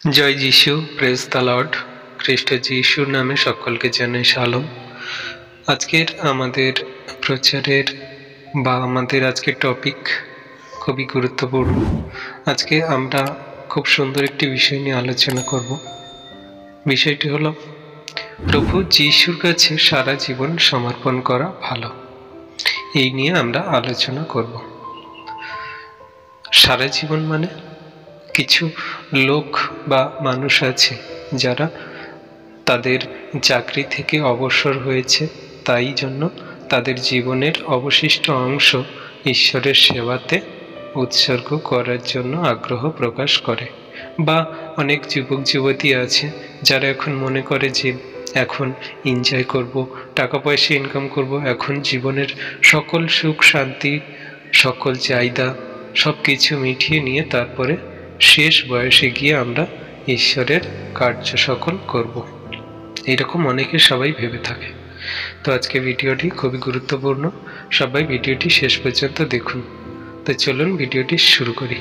জয় যিশু, praise the Lord. খ্রিস্ট যিশুর নামে সকলকে জানাই শালোম। আজকের আমাদের প্রচারের আমাদের আজকের টপিক খুবই গুরুত্বপূর্ণ। আজকে আমরা খুব সুন্দর একটি বিষয় নিয়ে আলোচনা করব। বিষয়টি হলো প্রভু যিশুর কাছে সারা জীবন সমর্পণ করা ভালো। এই নিয়ে আমরা আলোচনা করব। সারা জীবন মানে কিছু লোক বা মানুষ আছে যারা তাদের চাকরি থেকে অবসর হয়েছে, তাই জন্য তাদের জীবনের অবশিষ্ট অংশ ঈশ্বরের সেবাতে উৎসর্গ করার জন্য আগ্রহ প্রকাশ করে। বা অনেক যুবক যুবতী আছে যারা এখন মনে করে যে এখন এনজয় করব, টাকা পয়সা ইনকাম করব, এখন জীবনের সকল সুখ শান্তি সকল চাহিদা সব কিছু মিটিয়ে নিয়ে তারপরে শেষ বয়সে গিয়ে আমরা ঈশ্বরের কার্য সকল করব। এইরকম অনেকে সবাই ভেবে থাকে। তো আজকে ভিডিওটি খুবই গুরুত্বপূর্ণ, সবাই ভিডিওটি শেষ পর্যন্ত দেখুন। তো চলুন ভিডিওটি শুরু করি।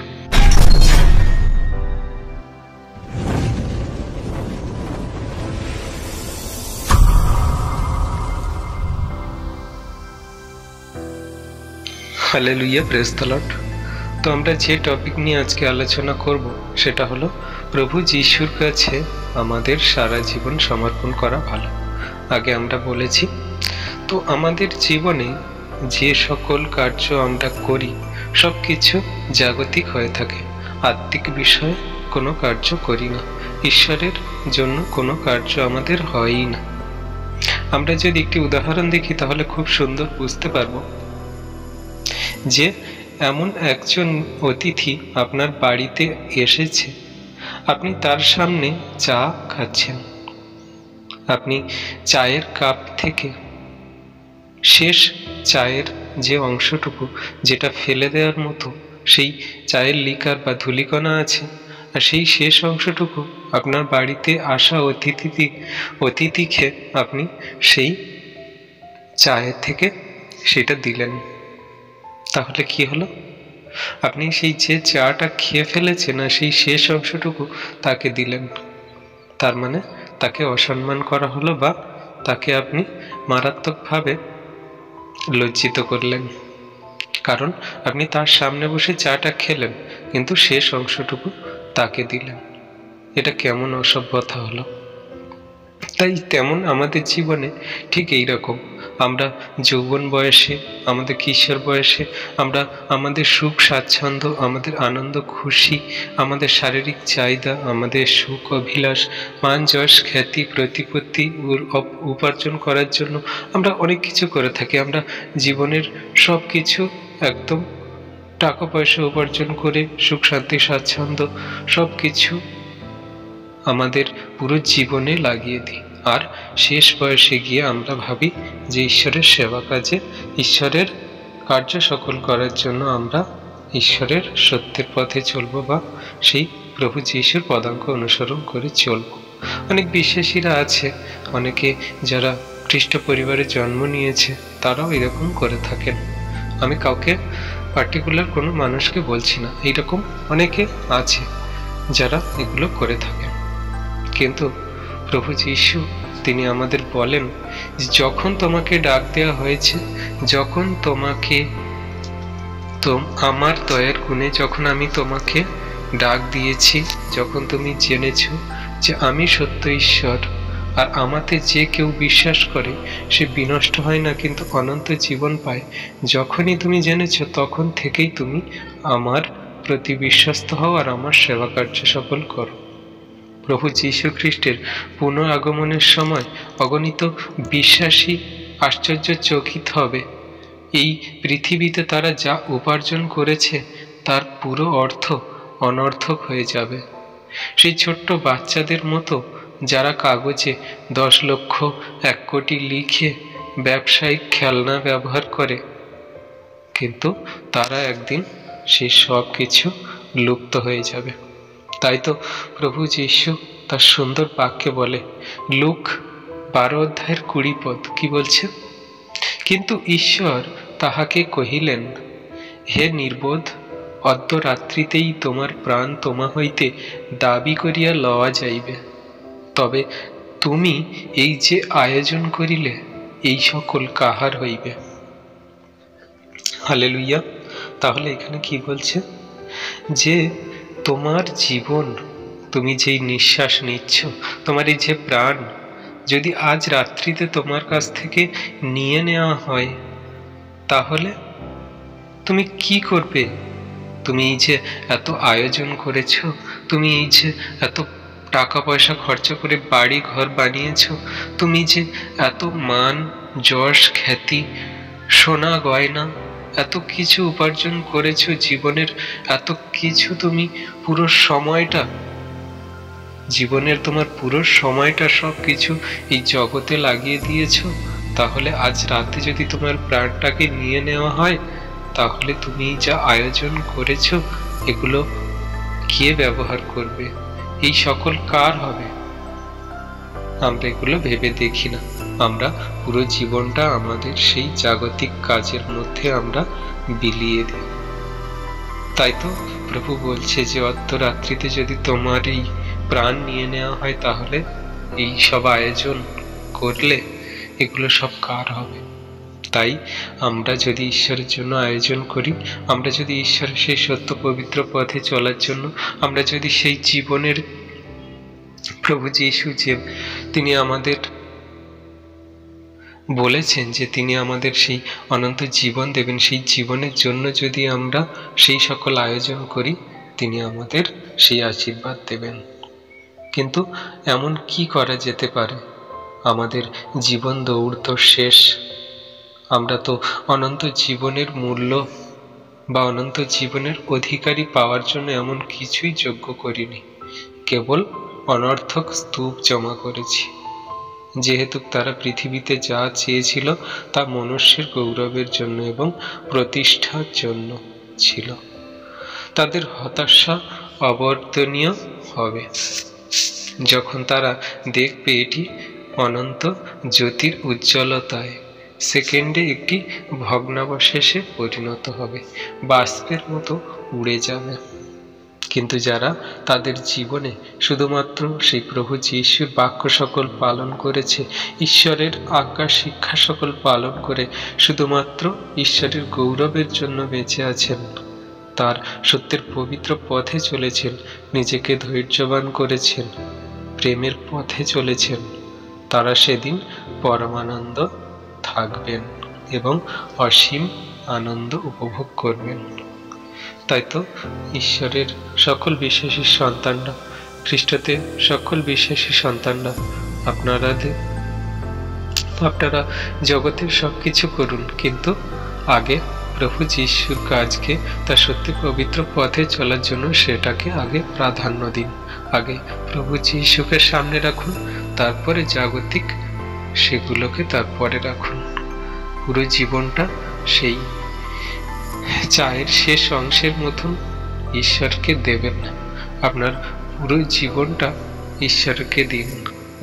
Hallelujah, praise the lord. তো আমরা যে টপিক নিয়ে আজকে আলোচনা করব সেটা হলো প্রভু যিশুর কাছে আমাদের সারা জীবন সমর্পণ করা ভালো। আগে আমরা বলেছি, তো আমাদের জীবনে যে সকল কার্য আমরা করি সব কিছু জাগতিক হয়ে থাকে, আত্মিক বিষয়ে কোনো কার্য করি না, ঈশ্বরের জন্য কোনো কার্য আমাদের হয়ই না। আমরা যদি একটি উদাহরণ দেখি তাহলে খুব সুন্দর বুঝতে পারবো যে এমন একজন অতিথি আপনার বাড়িতে এসেছে, আপনি তার সামনে চা খাচ্ছেন, আপনি চায়ের কাপ থেকে শেষ চায়ের যে অংশটুকু যেটা ফেলে দেওয়ার মতো সেই চায়ের লিকার বা ধূলিকণা আছে, আর সেই শেষ অংশটুকু আপনার বাড়িতে আসা অতিথিকে আপনি সেই চায়ের থেকে সেটা দিলেন। তাহলে কি হলো? আপনি সেই যে চাটা খেয়ে ফেলেছেন না সেই শেষ অংশটুকু তাকে দিলেন। তার মানে তাকে অসম্মান করা হলো বা তাকে আপনি মারাত্মকভাবে লজ্জিত করলেন, কারণ আপনি তার সামনে বসে চাটা খেলেন কিন্তু শেষ অংশটুকু তাকে দিলেন। এটা কেমন অসভ্যতা হলো? তাই তেমন আমাদের জীবনে ঠিক এই রকম, আমরা যৌবন বয়সে, আমাদের কিশোর বয়সে আমরা আমাদের সুখ স্বাচ্ছন্দ্য, আমাদের আনন্দ খুশি, আমাদের শারীরিক চাহিদা, আমাদের সুখ অভিলাষ, মান যশ খ্যাতি প্রতিপত্তি উপার্জন করার জন্য আমরা অনেক কিছু করে থাকি। আমরা জীবনের সব কিছু একদম টাকা পয়সা উপার্জন করে সুখ শান্তি স্বাচ্ছন্দ্য সব কিছু আমাদের পুরো জীবনে লাগিয়ে দিই, আর শেষ বয়সে গিয়ে আমরা ভাবি যে ঈশ্বরের সেবা কাজে, ঈশ্বরের কার্য সকল করার জন্য আমরা ঈশ্বরের সত্যের পথে চলবো বা সেই প্রভু যিশুর পদাঙ্ক অনুসরণ করে চলবো। অনেক বিশ্বাসীরা আছে, অনেকে যারা খ্রিস্ট পরিবারে জন্ম নিয়েছে তারাও এরকম করে থাকেন। আমি কাউকে পার্টিকুলার কোনো মানুষকে বলছি না, এইরকম অনেকে আছে যারা এগুলো করে থাকেন। কিন্তু প্রভু যিশু তিনি আমাদের বলেন, যখন তোমাকে ডাক দেওয়া হয়েছে, যখন তোমাকে আমার দয়ার গুণে যখন আমি তোমাকে ডাক দিয়েছি, যখন তুমি জেনেছ যে আমি সত্য ঈশ্বর আর আমাতে যে কেউ বিশ্বাস করে সে বিনষ্ট হয় না কিন্তু অনন্ত জীবন পায়, যখনই তুমি জেনেছ তখন থেকেই তুমি আমার প্রতি বিশ্বস্ত হও আর আমার সেবা কার্য সকল করো। প্রভু যীশু খ্রিস্টের পুনঃ আগমনের সময় অগণিত বিশ্বাসী আশ্চর্যচকিত হবে। এই পৃথিবীতে তারা যা উপার্জন করেছে তার পুরো অর্থ অনর্থক হয়ে যাবে। সেই ছোট্ট বাচ্চাদের মতো যারা কাগজে 10 লক্ষ 1 কোটি লিখে ব্যবসায়িক খেলনা ব্যবহার করে, কিন্তু তারা একদিন সেই সব কিছু লুপ্ত হয়ে যাবে। তাই তো প্রভু যীশু তার সুন্দর বাক্যে বলে, লুক 12 অধ্যায়ের 20 পদ কি বলছে? কিন্তু ঈশ্বর তাহাকে কহিলেন, হে নির্বোধ, অদ্য রাত্রিতেই তোমার প্রাণ তোমা হইতে দাবি করিয়া লওয়া যাইবে। তবে তুমি এই যে আয়োজন করিলে, এই সকল কাহার হইবে? হালেলুইয়া। তাহলে এখানে কি বলছে? যে তোমার জীবন, তুমি যেই নিঃশ্বাস নিচ্ছ, তোমার এই যে প্রাণ, যদি আজ রাত্রিতে তোমার কাছ থেকে নিয়ে নেওয়া হয়, তাহলে তুমি কি করবে? তুমি এই যে এত আয়োজন করেছ, তুমি এই যে এত টাকা পয়সা খরচা করে বাড়ি ঘর বানিয়েছ, তুমি যে এত মান যশ খ্যাতি সোনা গয়না এত কিছু উপার্জন করেছ, জীবনের এত কিছু, তুমি পুরো সময়টা, জীবনের তোমার পুরো সময়টা সব কিছু এই জগতে লাগিয়ে দিয়েছ, তাহলে আজ রাতে যদি তোমার প্রাণটাকে নিয়ে নেওয়া হয়, তাহলে তুমি যা আয়োজন করেছ এগুলো কে ব্যবহার করবে? এই সকল কার হবে? আমরা এগুলো ভেবে দেখি না। আমরা পুরো জীবনটা আমাদের সেই জাগতিক কাজের মধ্যে আমরা বিলিয়ে দিই। তাই তো প্রভু বলছে যে অর্ধরাত্রিতে যদি তোমার এই প্রাণ নিয়ে নেওয়া হয়, তাহলে এই সব আয়োজন করলে এগুলো সব কার হবে? তাই আমরা যদি ঈশ্বরের জন্য আয়োজন করি, আমরা যদি ঈশ্বরের সেই সত্য পবিত্র পথে চলার জন্য, আমরা যদি সেই জীবনের প্রভু যীশু যে তিনি আমাদের বলেছেন যে তিনি আমাদের সেই অনন্ত জীবন দেবেন, সেই জীবনের জন্য যদি আমরা সেই সকল আয়োজন করি, তিনি আমাদের সেই আশীর্বাদ দেবেন। কিন্তু এমন কি করা যেতে পারে? আমাদের জীবন দৌড় তো শেষ। আমরা তো অনন্ত জীবনের মূল্য বা অনন্ত জীবনের অধিকারী পাওয়ার জন্য এমন কিছুই যোগ্য করিনি, কেবল অনর্থক স্তূপ জমা করেছি। যেহেতু তারা পৃথিবীতে যা চেয়েছিল তা মনুষ্যের গৌরবের জন্য এবং প্রতিষ্ঠার জন্য ছিল, তাদের হতাশা অবর্তনীয় হবে যখন তারা দেখবে এটি অনন্ত জ্যোতির উজ্জ্বলতায় সেকেন্ডে একটি ভগ্নাবশেষে পরিণত হবে, বাষ্পের মতো উড়ে যাবে। কিন্তু যারা তাদের জীবনে শুধুমাত্র সেই প্রভু যীশুর বাক্য সকল পালন করেছে, ঈশ্বরের আজ্ঞা শিক্ষা সকল পালন করে শুধুমাত্র ঈশ্বরের গৌরবের জন্য বেঁচে আছেন, তার সত্যের পবিত্র পথে চলেছেন, নিজেকে ধৈর্যবান করেছেন, প্রেমের পথে চলেছেন, তারা সেদিন পরমানন্দ থাকবেন এবং অসীম আনন্দ উপভোগ করবেন। তাই তো ঈশ্বরের সকল বিশ্বাসী সন্তানরা, খ্রিস্টতে সকল বিশ্বাসী সন্তানরা, আপনারা জগতের সব কিছু করুন, কিন্তু আগে প্রভু যীশুর কাজকে, তার সত্যি পবিত্র পথে চলার জন্য সেটাকে আগে প্রাধান্য দিন। আগে প্রভু যীশুকে সামনে রাখুন, তারপরে জাগতিক সেগুলোকে তারপরে রাখুন। পুরো জীবনটা সেই চায়ের শেষ অংশের মতন ঈশ্বরকে দেবেন না, আপনার পুরো জীবনটা ঈশ্বরকে দিন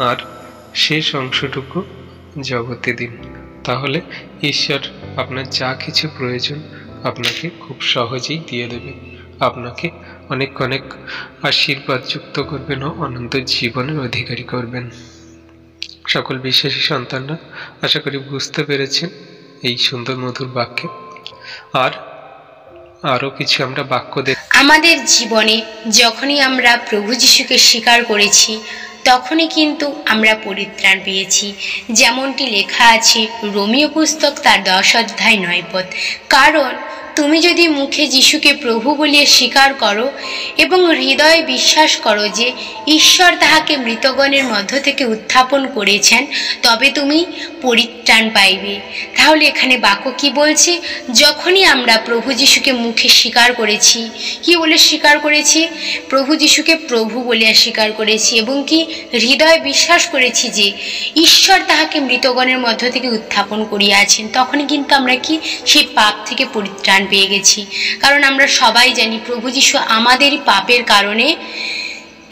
আর শেষ অংশটুকু জগতে দিন। তাহলে ঈশ্বর আপনার যা কিছু প্রয়োজন আপনাকে খুব সহজেই দিয়ে দেবে, আপনাকে অনেক অনেক আশীর্বাদ যুক্ত করবেন ও অনন্ত জীবনের অধিকারী করবেন। সকল বিশ্বাসী সন্তানরা আশা করি বুঝতে পেরেছেন এই সুন্দর মধুর বাক্যে। আর আরো কিছু আমরা বাক্য আমাদের জীবনে যখনই আমরা প্রভু যীশুকে স্বীকার করেছি, তখনই কিন্তু আমরা পরিত্রাণ পেয়েছি। যেমনটি লেখা আছে রোমীয় পুস্তক তার 10 অধ্যায় 9 পদ, কারণ তুমি যদি মুখে যিশুকে প্রভু বলিয়া স্বীকার করো এবং হৃদয়ে বিশ্বাস করো যে ঈশ্বর তাহাকে মৃতগণের মধ্য থেকে উত্থাপন করেছেন, তবে তুমি পরিত্রাণ পাইবে। তাহলে এখানে বাক্য কি বলছে? যখনই আমরা প্রভু যিশুকে মুখে স্বীকার করেছি, কি বলে স্বীকার করেছি? প্রভু যিশুকে প্রভু বলিয়া স্বীকার করেছি এবং কি হৃদয়ে বিশ্বাস করেছি যে ঈশ্বর তাহাকে মৃতগণের মধ্য থেকে উত্থাপন করিয়াছেন, তখনই কিন্তু আমরা কি সেই পাপ থেকে পরিত্রাণ পেয়ে গেছি। কারণ আমরা সবাই জানি প্রভু যীশু আমাদেরই পাপের কারণে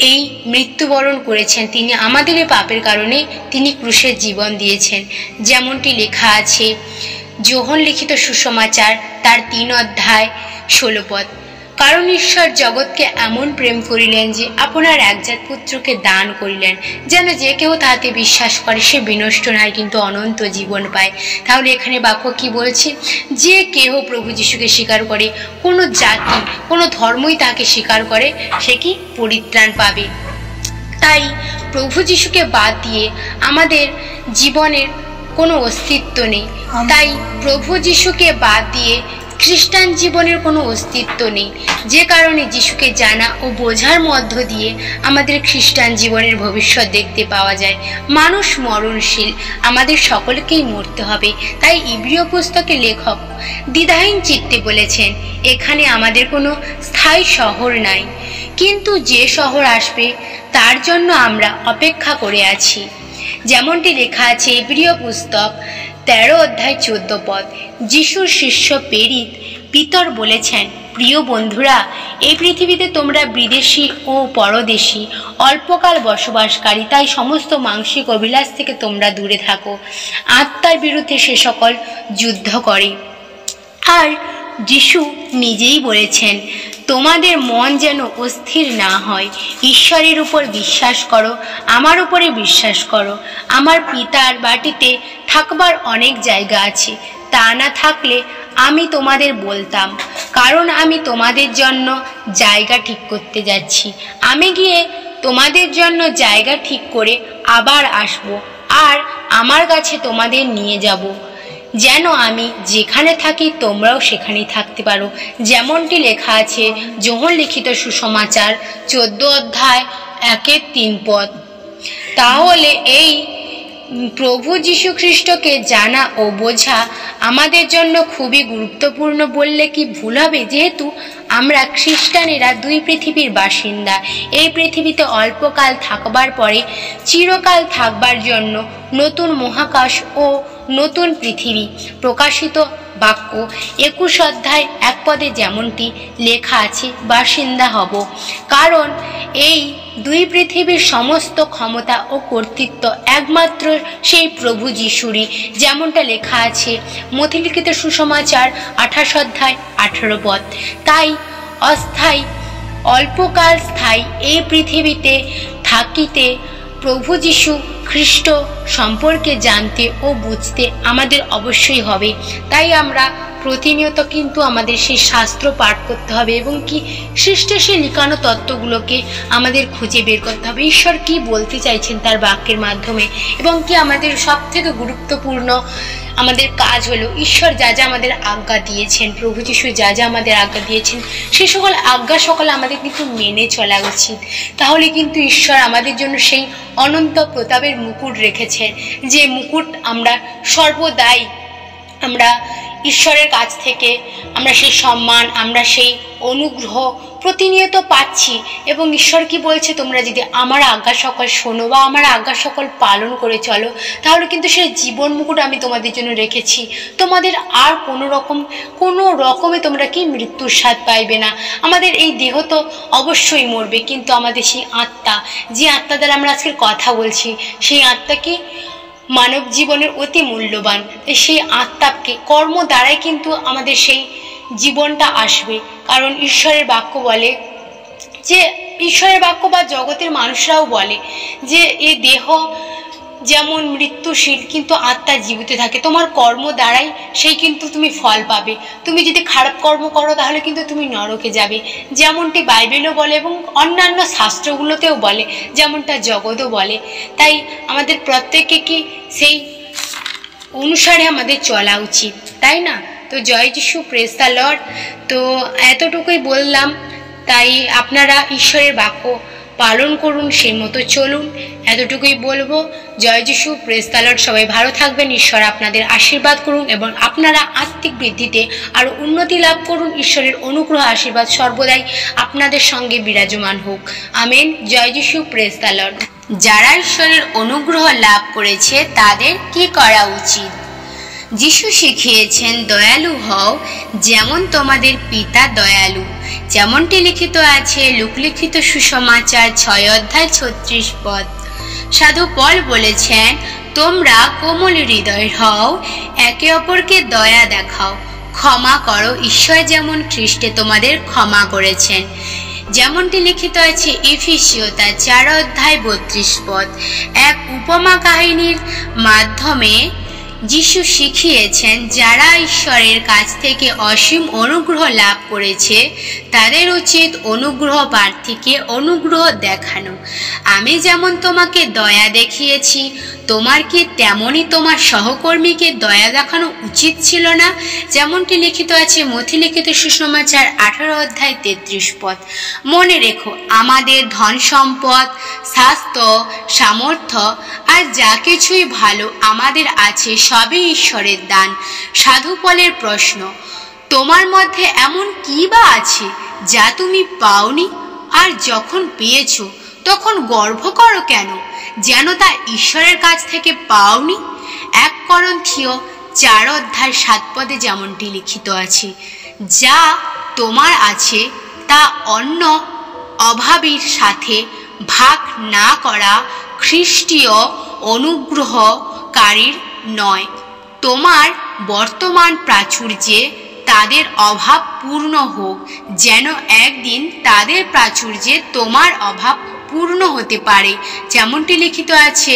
এই মৃত্যুবরণ করেছেন, তিনি আমাদের পাপের কারণে তিনি ক্রুশের জীবন দিয়েছেন। যেমনটি লেখা আছে যোহন লিখিত সুসমাচার তার 3 অধ্যায় 16 পদ, কারণ ঈশ্বর জগৎকে এমন প্রেম করিলেন যে আপনার একজাত পুত্রকে দান করিলেন, যেন যে কেউ তাহাতে বিশ্বাস করে সে বিনষ্ট নয় কিন্তু অনন্ত জীবন পায়। তাহলে এখানে বাক্য কি বলছে? যে কেহ প্রভু যিশুকে স্বীকার করে, কোনো জাতি কোনো ধর্মই তাকে স্বীকার করে, সে কি পরিত্রাণ পাবে। তাই প্রভু যিশুকে বাদ দিয়ে আমাদের জীবনের কোনো অস্তিত্ব নেই। তাই প্রভু যিশুকে বাদ দিয়ে খ্রিস্টান জীবনের কোনো অস্তিত্ব নেই, যে কারণে যিশুকে জানা ও বোঝার মধ্য দিয়ে আমাদের খ্রিস্টান জীবনের ভবিষ্যৎ দেখতে পাওয়া যায়। মানুষ মরণশীল, আমাদের সকলকেই মরতে হবে। তাই ইব্রিয় পুস্তকের লেখক দ্বিধাহীন চিত্তে বলেছেন, এখানে আমাদের কোনো স্থায়ী শহর নাই, কিন্তু যে শহর আসবে তার জন্য আমরা অপেক্ষা করে আছি। যেমনটি লেখা আছে ইব্রিয় পুস্তক 13 অধ্যায় 14 পদ। যিশুর শিষ্য পেরিত পিতর বলেছেন, প্রিয় বন্ধুরা, এই পৃথিবীতে তোমরা বিদেশী ও পরদেশী, অল্পকাল বসবাসকারী, তাই সমস্ত মানসিক অভিলাষ থেকে তোমরা দূরে থাকো। আত্মার বিরুদ্ধে সে সকল যুদ্ধ করে। আর যিশু নিজেই বলেছেন, তোমাদের মন যেন অস্থির না হয়, ঈশ্বরের উপর বিশ্বাস করো, আমার উপরে বিশ্বাস করো। আমার পিতার বাটিতে থাকবার অনেক জায়গা আছে, তা না থাকলে আমি তোমাদের বলতাম, কারণ আমি তোমাদের জন্য জায়গা ঠিক করতে যাচ্ছি। আমি গিয়ে তোমাদের জন্য জায়গা ঠিক করে আবার আসব, আর আমার কাছে তোমাদের নিয়ে যাব, যেন আমি যেখানে থাকি তোমরাও সেখানেই থাকতে পারো। যেমনটি লেখা আছে যোহন লিখিত সুসমাচার 14 অধ্যায় 1-3 পদ। তাহলে এই প্রভু যীশু খ্রিস্টকে জানা ও বোঝা আমাদের জন্য খুবই গুরুত্বপূর্ণ বললে কি ভুল হবে, যেহেতু আমরা খ্রিস্টানেরা দুই পৃথিবীর বাসিন্দা। এই পৃথিবীতে অল্পকাল থাকবার পরে চিরকাল থাকবার জন্য নতুন মহাকাশ ও নতুন পৃথিবী। প্রকাশিত বাক্য 21 অধ্যায় 1 পদে যেমনটি লেখা আছে, বাসিন্দা হব। কারণ এই দুই পৃথিবীর সমস্ত ক্ষমতা ও কর্তৃত্ব একমাত্র সেই প্রভু যিশুরই, যেমনটা লেখা আছে মথি লিখিত সুসমাচার 28 অধ্যায় 18 পদ। তাই অস্থায়ী অল্পকাল স্থায়ী এই পৃথিবীতে থাকিতে প্রভু যীশু খ্রিস্ট সম্পর্কে জানতে ও বুঝতে আমাদের অবশ্যই হবে। তাই আমরা প্রতিনিয়ত কিন্তু আমাদের সেই শাস্ত্র পাঠ করতে হবে এবং কি সৃষ্টে সেই লিখানো তত্ত্বগুলোকে আমাদের খুঁজে বের করতে হবে। ঈশ্বর কি বলতে চাইছেন তার বাক্যের মাধ্যমে, এবং কি আমাদের সব থেকে গুরুত্বপূর্ণ আমাদের কাজ হলো ঈশ্বর যা যা আমাদের আজ্ঞা দিয়েছেন, প্রভু যিশু যা যা আমাদের আজ্ঞা দিয়েছেন, সে সকল আজ্ঞা সকল আমাদের কিন্তু মেনে চলা উচিত। তাহলে কিন্তু ঈশ্বর আমাদের জন্য সেই অনন্ত প্রতাপের মুকুট রেখেছেন, যে মুকুট আমরা সর্বদাই আমরা ঈশ্বরের কাছ থেকে আমরা সেই সম্মান, আমরা সেই অনুগ্রহ প্রতিনিয়ত পাচ্ছি। এবং ঈশ্বর কি বলছে, তোমরা যদি আমার আজ্ঞা সকল শোনো বা আমার আজ্ঞা সকল পালন করে চলো, তাহলে কিন্তু সেই জীবন মুকুট আমি তোমাদের জন্য রেখেছি। তোমাদের আর কোনো রকমে তোমরা কি মৃত্যুর স্বাদ পাইবে না। আমাদের এই দেহ তো অবশ্যই মরবে, কিন্তু আমাদের সেই আত্মা, যে আত্মা দ্বারা আমরা আজকের কথা বলছি, সেই আত্মা কি মানব জীবনের অতি মূল্যবান। সেই আত্মাকে কর্ম দ্বারাই কিন্তু আমাদের সেই জীবনটা আসবে। কারণ ঈশ্বরের বাক্য বলে যে, ঈশ্বরের বাক্য বা জগতের মানুষরাও বলে যে এ দেহ যেমন মৃত্যুশীল কিন্তু আত্মা জীবিত থাকে। তোমার কর্ম দ্বারাই সেই কিন্তু তুমি ফল পাবে। তুমি যদি খারাপ কর্ম করো তাহলে কিন্তু তুমি নরকে যাবে, যেমনটি বাইবেলও বলে এবং অন্যান্য শাস্ত্রগুলোতেও বলে, যেমনটা জগৎও বলে। তাই আমাদের প্রত্যেককে কি সেই অনুসারে আমাদের চলা উচিত, তাই না? তো জয় যিশু, প্রেজ দ্য লর্ড। তো এতটুকুই বললাম। তাই আপনারা ঈশ্বরের বাক্য পালন করুন, সেই মতো চলুন, এতটুকুই বলবো। জয় যিশু, প্রেজ দ্য লর্ড। সবাই ভালো থাকবেন, ঈশ্বর আপনাদের আশীর্বাদ করুন এবং আপনারা আত্মিক বৃদ্ধিতে আরও উন্নতি লাভ করুন। ঈশ্বরের অনুগ্রহ আশীর্বাদ সর্বদাই আপনাদের সঙ্গে বিরাজমান হোক। আমেন। জয় যিশু, প্রেজ দ্য লর্ড। যারা ঈশ্বরের অনুগ্রহ লাভ করেছে তাদের কি করা উচিত? যিশু শিখিয়েছেন, দয়ালু হও যেমন তোমাদের পিতা দয়ালু, যেমনটি লিখিত আছে লোকলিখিত সুসমাচার 6 অধ্যায় 36 পদ। সাধু পল বলেছেন, তোমরা কোমল হৃদয় হও, একে অপরকে দয়া দেখাও, ক্ষমা করো ঈশ্বর যেমন খ্রিস্টে তোমাদের ক্ষমা করেছেন। যেমনটি লিখিত আছে এফেসীয় তার 4:32 এক উপমা কাহিনীর মাধ্যমে যিশু শিখিয়েছেন যারা ঈশ্বরের কাছ থেকে অসীম অনুগ্রহ লাভ করেছে তাদের উচিত অনুগ্রহ প্রার্থীকে অনুগ্রহ দেখানো। আমি যেমন তোমাকে দয়া দেখিয়েছি, তোমার কি তেমনই তোমার সহকর্মীকে দয়া দেখানো উচিত ছিল না? যেমনটি লিখিত আছে মথি লিখিত সুসমাচার 18:33। মনে রেখো, আমাদের ধন সম্পদ, স্বাস্থ্য, সামর্থ্য আর যা কিছুই ভালো আমাদের আছে সবই ঈশ্বরের দান। সাধু পলের প্রশ্ন, তোমার মধ্যে এমন কি বা আছে যা তুমি পাওনি, আর যখন পেয়েছো তখন গর্ব করো কেন যেন তা ঈশ্বরের কাছ থেকে পাওনি? 1 করন্থীয় 4:7 যেমনটি লিখিত আছে, যা তোমার আছে তা অন্য অভাবীর সাথে ভাগ না করা খ্রিস্টীয় অনুগ্রহকারীর নয়। তোমার বর্তমান প্রাচুর্যে তাদের অভাব পূর্ণ হোক, যেন একদিন তাদের প্রাচুর্যে তোমার অভাব পূর্ণ হতে পারে। যেমনটি লিখিত আছে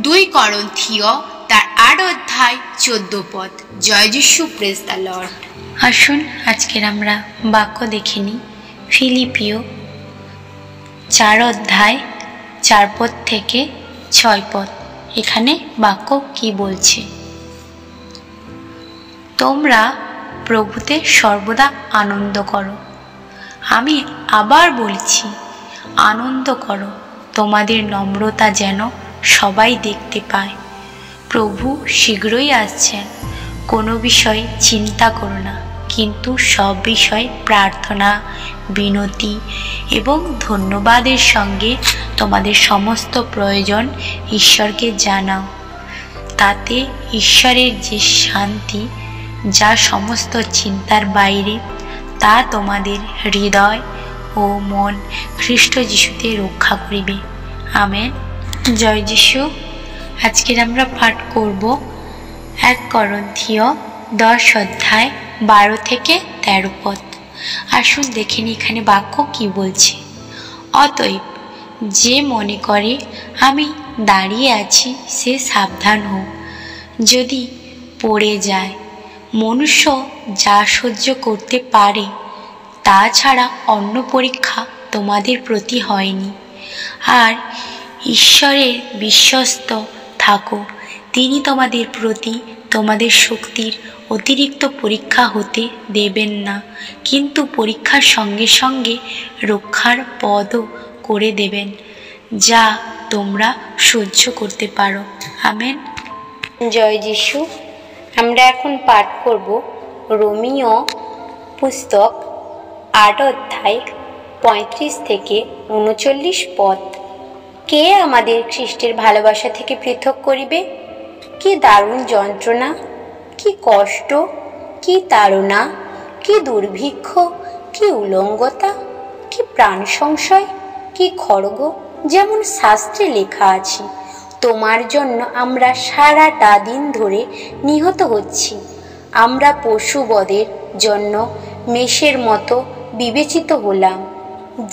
2 করন্থীয় তার 8:14। জয় যিশু, প্রেজ দ্য লর্ড। আসুন আজকের আমরা বাক্য দেখে নিই। ফিলিপিও 4:4 থেকে 6। এখানে বাক্য কি বলছে? তোমরা প্রভুতে সর্বদা আনন্দ করো। আমি আবার বলছি, আনন্দ করো। তোমাদের নম্রতা যেন সবাই দেখতে পায়। প্রভু শীঘ্রই আসছেন। কোনো বিষয় চিন্তা করো না, কিন্তু সব বিষয় প্রার্থনা, বিনতি এবং ধন্যবাদের সঙ্গে তোমাদের সমস্ত প্রয়োজন ঈশ্বরকে জানাও। তাতে ঈশ্বরের যে শান্তি, যা সমস্ত চিন্তার বাইরে, তা তোমাদের হৃদয় ও মন খ্রিস্ট যিশুতে রক্ষা করিবে। আমেন। জয় যিশু। আজকের আমরা পাঠ করব 1 করন্থীয় 10:12 থেকে 13। আসুন দেখে নিই এখানে বাক্য কি বলছে। অতএব যে মনে করে আমি দাঁড়িয়ে আছি সে সাবধান হোক, যদি পড়ে যায়। মনুষ্য যা সহ্য করতে পারে তা ছাড়া অন্য পরীক্ষা তোমাদের প্রতি হয়নি। আর ঈশ্বরের বিশ্বস্ত থাকো, তিনি তোমাদের প্রতি তোমাদের শক্তির অতিরিক্ত পরীক্ষা হতে দেবেন না, কিন্তু পরীক্ষার সঙ্গে সঙ্গে রক্ষার পদও করে দেবেন, যা তোমরা সহ্য করতে পারো। আমেন। জয় যিশু। আমরা এখন পাঠ করব রোমীয় পুস্তক 8:35 থেকে 39। কে আমাদের খ্রিস্টের ভালোবাসা থেকে পৃথক করিবে? কি দারুণ যন্ত্রণা, কি কষ্ট, কি তাড়না, কি দুর্ভিক্ষ, কি উলঙ্গতা, কি প্রাণ সংশয়, কি খড়গ, যেমন শাস্ত্রে লেখা আছে, তোমার জন্য আমরা সারাটা দিন ধরে নিহত হচ্ছি। আমরা পশুবধের জন্য মেষের মতো বিবেচিত হলাম।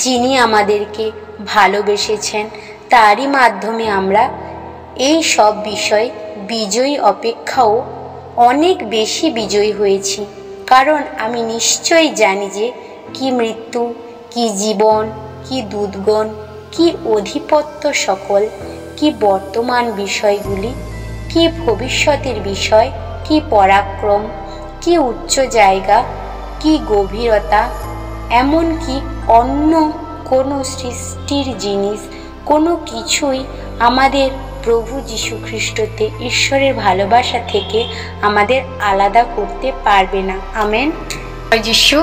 যিনি আমাদেরকে ভালোবেসেছেন তারই মাধ্যমে আমরা এই সব বিষয় বিজয়ী অপেক্ষাও অনেক বেশি বিজয়ী হয়েছি। কারণ আমি নিশ্চয়ই জানি যে কি মৃত্যু, কি জীবন, কি দূতগণ, কি অধিপত্য সকল, কি বর্তমান বিষয়গুলি, কি ভবিষ্যতের বিষয়, কি পরাক্রম, কি উচ্চ জায়গা, কি গভীরতা, এমনকি অন্য কোনো সৃষ্টির জিনিস কোনো কিছুই আমাদের প্রভু যীশু খ্রিস্টতে ঈশ্বরের ভালোবাসা থেকে আমাদের আলাদা করতে পারবে না। আমেন। যিশু।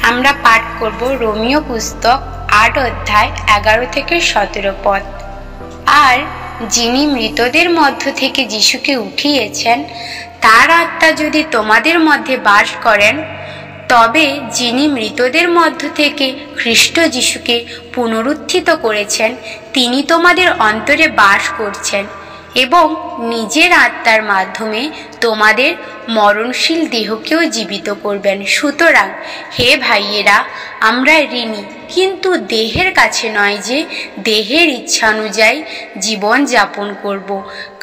আমরা পাঠ করব রোমীয় পুস্তক 8:11 থেকে 17। আর যিনি মৃতদের মধ্য থেকে যিশুকে উঠিয়েছেন, তার আত্মা যদি তোমাদের মধ্যে বাস করেন, তবে যিনি মৃতদের মধ্য থেকে খ্রিস্ট যিশুকে পুনরুত্থিত করেছেন, তিনি তোমাদের অন্তরে বাস করছেন এবং নিজের আত্মার মাধ্যমে তোমাদের মরণশীল দেহকেও জীবিত করবেন। সুতরাং হে ভাইয়েরা, আমরা ঋণী, কিন্তু দেহের কাছে নয় যে দেহের ইচ্ছা অনুযায়ী জীবন যাপন করব।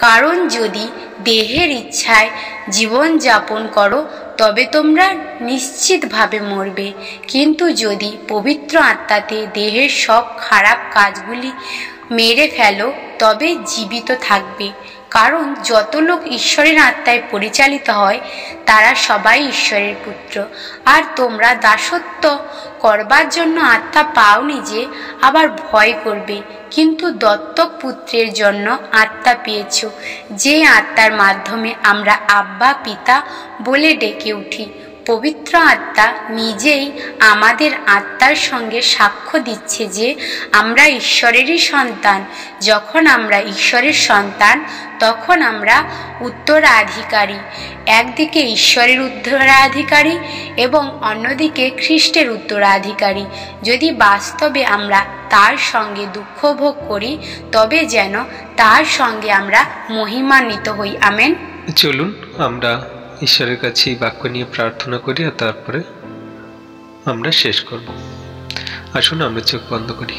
কারণ যদি দেহের ইচ্ছায় জীবন যাপন করো তবে তোমরা নিশ্চিতভাবে মরবে, কিন্তু যদি পবিত্র আত্মাতে দেহের সব খারাপ কাজগুলি মেরে ফেলো তবে জীবিত থাকবে। কারণ যত লোক ঈশ্বরের আত্মায় পরিচালিত হয় তারা সবাই ঈশ্বরের পুত্র। আর তোমরা দাসত্ব করবার জন্য আত্মা পাওনি যে আবার ভয় করবে, কিন্তু দত্তক পুত্রের জন্য আত্মা পেয়েছ, যে আত্মার মাধ্যমে আমরা আব্বা পিতা বলে ডেকে উঠি। পবিত্র আত্মা নিজেই আমাদের আত্মার সঙ্গে সাক্ষ্য দিচ্ছে যে আমরা ঈশ্বরেরই সন্তান। যখন আমরা ঈশ্বরের সন্তান তখন আমরা উত্তরাধিকারী, একদিকে ঈশ্বরের উত্তরাধিকারী এবং অন্যদিকে খ্রিস্টের উত্তরাধিকারী। যদি বাস্তবে আমরা তার সঙ্গে দুঃখ ভোগ করি তবে যেন তার সঙ্গে আমরা মহিমান্বিত হই। আমেন। চলুন আমরা ঈশ্বরের কাছে এই বাক্য নিয়ে প্রার্থনা করি আর তারপরে আমরা শেষ করব। আসুন আমরা চোখ বন্ধ করি।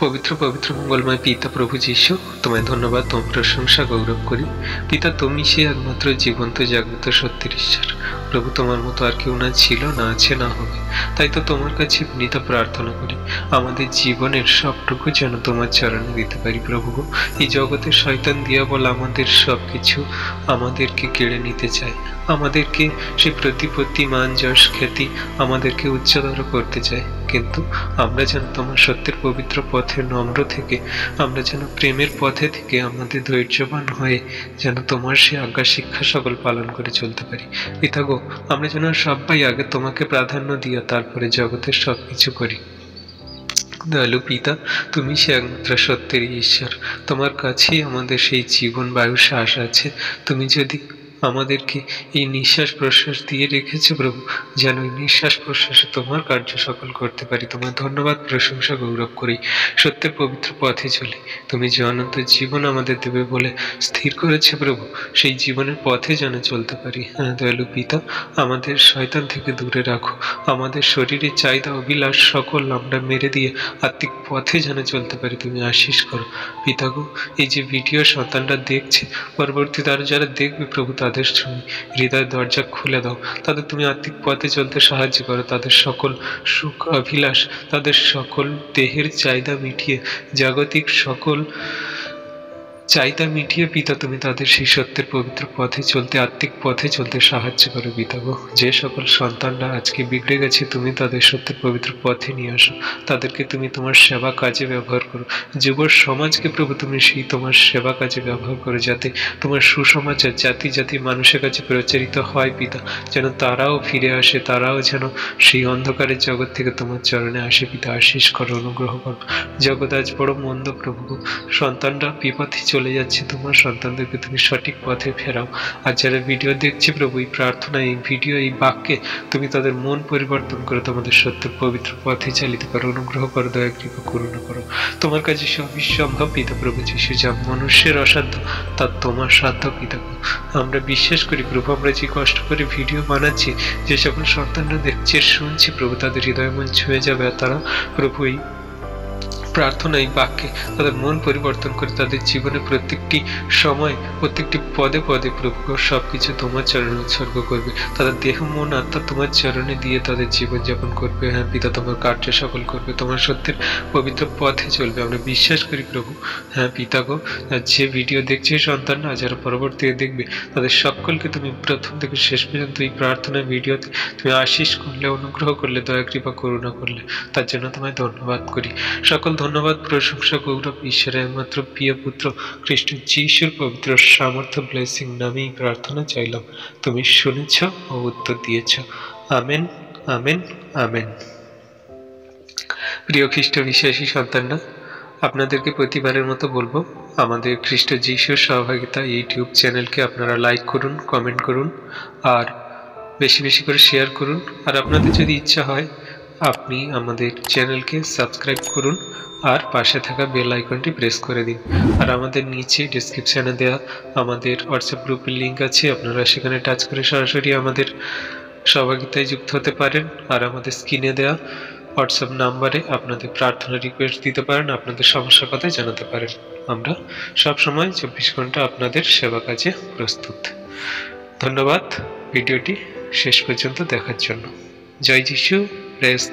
পবিত্র পবিত্র মঙ্গলময় পিতা প্রভু যীশু, তোমায় ধন্যবাদ, তোমার প্রশংসা গৌরব করি। পিতা, তুমি সেই একমাত্র জীবন্ত জাগ্রত সত্যের ঈশ্বর। প্রভু, তোমার মতো আর কেউ না ছিল, না আছে, না হবে। তাই তো তোমার কাছে বিনীত প্রার্থনা করি, আমাদের জীবনের সবটুকু যেন তোমার চরণে দিতে পারি। প্রভু, এই জগতের শয়তান দিয়াবল আমাদের সবকিছু আমাদেরকে কেড়ে নিতে চায়, আমাদেরকে সেই প্রতিপত্তি, মান, যশ, খ্যাতি আমাদেরকে উচ্চতর করতে চায়। কিন্তু আমরা যেন তোমার সত্যের পবিত্র পথে নম্র থেকে, আমরা যেন প্রেমের পথে থেকে আমাদের ধৈর্যবান হয়ে যেন তোমার সেই আজ্ঞা শিক্ষা সকল পালন করে চলতে পারি। পিতা গো, আমরা যেন সবাই আগে তোমাকে প্রাধান্য দিয়ে তারপরে জগতের সবকিছু করি। দয়ালু পিতা, তুমি সে একমাত্র সত্যের ঈশ্বর, তোমার কাছেই আমাদের সেই জীবন বায়ু শ্বাস আছে। তুমি যদি আমাদেরকে এই নিঃশ্বাস প্রশ্বাস দিয়ে রেখেছো প্রভু, যেন এই নিঃশ্বাস প্রশ্বাসে তোমার কার্য সকল করতে পারি। তোমার ধন্যবাদ, প্রশংসা, গৌরব করি। সত্যের পবিত্র পথে চলি, তুমি যে অনন্ত জীবন আমাদের দেবে বলে স্থির করেছে প্রভু, সেই জীবনের পথে যেন চলতে পারি। হ্যাঁ দয়ালু পিতা, আমাদের শয়তান থেকে দূরে রাখো, আমাদের শরীরের চাহিদা অভিলাষ সকল আমরা মেরে দিয়ে আত্মিক পথে যেন চলতে পারি তুমি আশীষ করো। পিতা গো, এই যে ভিডিও সন্তানরা দেখছে, পরবর্তী তারা যারা দেখবে প্রভু, তাদের হৃদয় দরজা খুলে দাও, তাদের তুমি আত্মিক পথে চলতে সাহায্য করো। তাদের সকল সুখ অভিলাষ, তাদের সকল দেহের চাহিদা মিটিয়ে, জাগতিক সকল চাহিদা মিটিয়ে পিতা তুমি তাদের সেই সত্যের পবিত্র পথে চলতে, আত্মিক পথে চলতে সাহায্য করো। পিতা গো, যে সকল সন্তানরা আজকে বিগড়ে গেছে তুমি তাদের সত্যের পবিত্র পথে নিয়ে আসো, তাদেরকে তুমি তোমার সেবা কাজে ব্যবহার করো। যুব সমাজকে প্রভু তুমি সেই তোমার সেবা কাজে ব্যবহার করো, যাতে তোমার সুসমাচার জাতি জাতি মানুষের কাছে প্রচারিত হয় পিতা, যেন তারাও ফিরে আসে, তারাও যেন সেই অন্ধকারের জগৎ থেকে তোমার চরণে আসে। পিতা আশীষ করো, অনুগ্রহ করো। জগৎ আজ বড় মন্দ প্রভু, সন্তানরা বিপথে চলে যাচ্ছে, তোমার সন্তানদেরকে তুমি সঠিক পথে ফেরাও। আর যারা ভিডিও দেখছে প্রভু, এই প্রার্থনা, এই ভিডিও, এই বাক্যে তুমি তাদের মন পরিবর্তন করে তোমাদের সত্যের পবিত্র পথে চালিত করো। অনুগ্রহ করো, দয়া কৃপা করুণা করো। তোমার কাছে সবই সম্ভব পিতা প্রভু যীশু, যা মনুষ্যের অসাধ্য তা তোমার সাধ্য পিতা। আমরা বিশ্বাস করি প্রভু, আমরা যে কষ্ট করে ভিডিও বানাচ্ছি, যে সকল সন্তানরা দেখছে শুনছি প্রভু, তাদের হৃদয় মন ছুঁয়ে যাবে। আর তারা প্রভু এই প্রার্থনা, এই বাক্যে তাদের মন পরিবর্তন করে তাদের জীবনে প্রত্যেকটি সময়, প্রত্যেকটি পদে পদে প্রভু সবকিছু তোমার চরণে উৎসর্গ করবে। তাদের দেহ মন আত্মা তোমার চরণে দিয়ে তাদের জীবনযাপন করবে। হ্যাঁ পিতা, তোমার কার্য সকল করবে, তোমার সত্যের পবিত্র পথে চলবে। আমরা বিশ্বাস করি প্রভু। হ্যাঁ পিতা গো, যে ভিডিও দেখছে সন্তানরা, যারা পরবর্তীতে দেখবে, তাদের সকলকে তুমি প্রথম থেকে শেষ পর্যন্ত এই প্রার্থনা ভিডিওতে তুমি আশীষ করলে, অনুগ্রহ করলে, দয়া কৃপা করুণা করলে, তার জন্য তোমায় ধন্যবাদ করি। সকল ধন্যবাদ, প্রশংসা, গৌরব ঈশ্বরের একমাত্র প্রিয় পুত্র খ্রিস্ট যিশুর পবিত্র সামর্থ্য ব্লেসিং নামেই প্রার্থনা চাইলাম। তুমি শুনেছ ও উত্তর দিয়েছ। Amen, amen, amen. প্রিয় খ্রিস্ট বিশ্বাসী সন্তানরা, আপনাদেরকে প্রতিবারের মতো বলবো, আমাদের খ্রিস্ট যিশুর সহভাগিতা ইউটিউব চ্যানেলকে আপনারা লাইক করুন, কমেন্ট করুন আর বেশি বেশি করে শেয়ার করুন। আর আপনাদের যদি ইচ্ছা হয় আপনি আমাদের চ্যানেলকে সাবস্ক্রাইব করুন আর পাশে থাকা বেল আইকনটি প্রেস করে দিন। আর আমাদের নিচে ডেসক্রিপশানে দেওয়া আমাদের হোয়াটসঅ্যাপ গ্রুপের লিঙ্ক আছে, আপনারা সেখানে টাচ করে সরাসরি আমাদের সহভাগিতায় যুক্ত হতে পারেন। আর আমাদের স্ক্রিনে দেওয়া হোয়াটসঅ্যাপ নাম্বারে আপনাদের প্রার্থনা রিকোয়েস্ট দিতে পারেন, আপনাদের সমস্যার কথা জানাতে পারেন। আমরা সবসময় 24 ঘন্টা আপনাদের সেবা কাজে প্রস্তুত। ধন্যবাদ ভিডিওটি শেষ পর্যন্ত দেখার জন্য। জয় যিশু, প্রেজ।